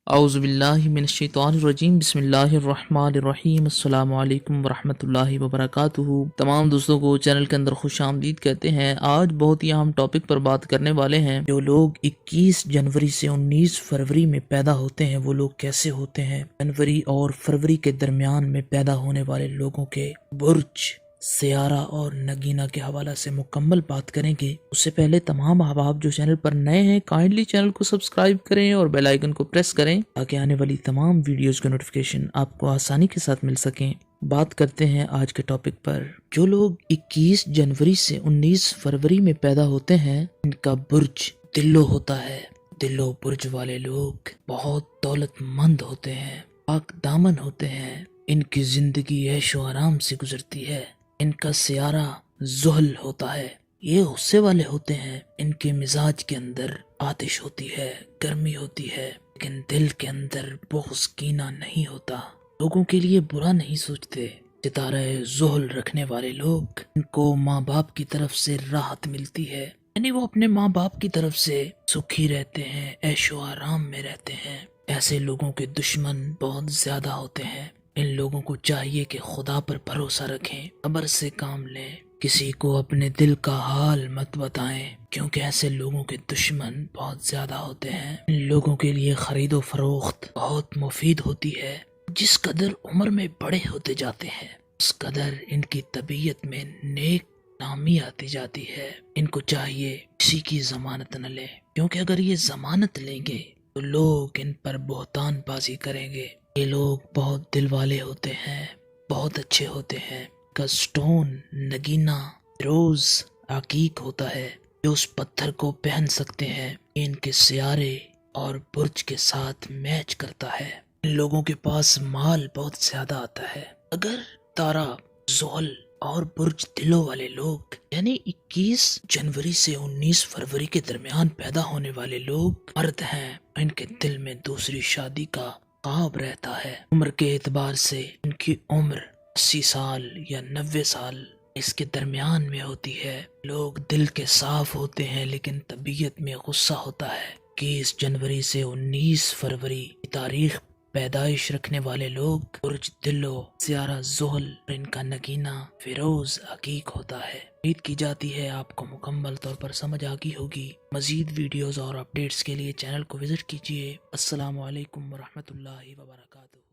اعوذ باللہ من الشیطان الرجیم، بسم اللہ الرحمن الرحیم، السلام علیکم ورحمۃ اللہ وبرکاتہ۔ تمام دوستوں کو چینل کے اندر خوش آمدید کہتے ہیں۔ آج بہت ہی اہم ٹاپک پر بات کرنے والے ہیں۔ جو لوگ 21 جنوری سے 19 فروری میں پیدا ہوتے ہیں وہ لوگ کیسے ہوتے ہیں؟ جنوری اور فروری کے درمیان میں پیدا ہونے والے لوگوں کے برج، سیارہ اور نگینہ کے حوالہ سے مکمل بات کریں گے۔ اس سے پہلے تمام احباب جو چینل پر نئے ہیں کائنڈلی چینل کو سبسکرائب کریں اور بیل آئیکن کو پریس کریں تاکہ آنے والی تمام ویڈیوز کا نوٹیفیکیشن آپ کو آسانی کے ساتھ مل سکیں۔ بات کرتے ہیں آج کے ٹاپک پر۔ جو لوگ 21 جنوری سے 19 فروری میں پیدا ہوتے ہیں ان کا برج دلو ہوتا ہے۔ دلو برج والے لوگ بہت دولت مند ہوتے ہیں، پاک دامن ہوتے ہیں، ان کی زندگی عیش و آرام سے گزرتی ہے۔ ان کا سیارہ زحل ہوتا ہے۔ یہ غصے والے ہوتے ہیں، ان کے مزاج کے اندر آتش ہوتی ہے، گرمی ہوتی ہے، لیکن دل کے اندر بغض کینہ نہیں ہوتا، لوگوں کے لیے برا نہیں سوچتے۔ ستارہ زحل رکھنے والے لوگ، ان کو ماں باپ کی طرف سے راحت ملتی ہے، یعنی وہ اپنے ماں باپ کی طرف سے سکھی رہتے ہیں، عیش و آرام میں رہتے ہیں۔ ایسے لوگوں کے دشمن بہت زیادہ ہوتے ہیں۔ ان لوگوں کو چاہیے کہ خدا پر بھروسہ رکھیں، صبر سے کام لیں، کسی کو اپنے دل کا حال مت بتائیں، کیونکہ ایسے لوگوں کے دشمن بہت زیادہ ہوتے ہیں۔ ان لوگوں کے لیے خرید و فروخت بہت مفید ہوتی ہے۔ جس قدر عمر میں بڑے ہوتے جاتے ہیں اس قدر ان کی طبیعت میں نیک نامی آتی جاتی ہے۔ ان کو چاہیے کسی کی ضمانت نہ لیں، کیونکہ اگر یہ ضمانت لیں گے تو لوگ ان پر بہتان بازی کریں گے۔ یہ لوگ بہت دل والے ہوتے ہیں، بہت اچھے ہوتے ہیں۔ کا سٹون نگینہ فیروز عقیق ہوتا ہے، جو اس پتھر کو پہن سکتے ہیں۔ ان کے سیارے اور برج کے ساتھ میچ کرتا ہے۔ ان لوگوں کے پاس مال بہت زیادہ آتا ہے۔ اگر تارا زحل اور برج دلو والے لوگ یعنی 21 جنوری سے 19 فروری کے درمیان پیدا ہونے والے لوگ مرد ہیں، ان کے دل میں دوسری شادی کا خواب رہتا ہے۔ عمر کے اعتبار سے ان کی عمر 80 سال یا 90 سال اس کے درمیان میں ہوتی ہے۔ لوگ دل کے صاف ہوتے ہیں لیکن طبیعت میں غصہ ہوتا ہے۔ 21 جنوری سے 19 فروری کی تاریخ پیدائش رکھنے والے لوگ برج دلو، سیارہ زحل اور ان کا نگینہ فیروز عقیق ہوتا ہے۔ امید کی جاتی ہے آپ کو مکمل طور پر سمجھ آ گئی ہوگی۔ مزید ویڈیوز اور اپڈیٹس کے لیے چینل کو وزٹ کیجیے۔ السلام علیکم ورحمۃ اللہ وبرکاتہ۔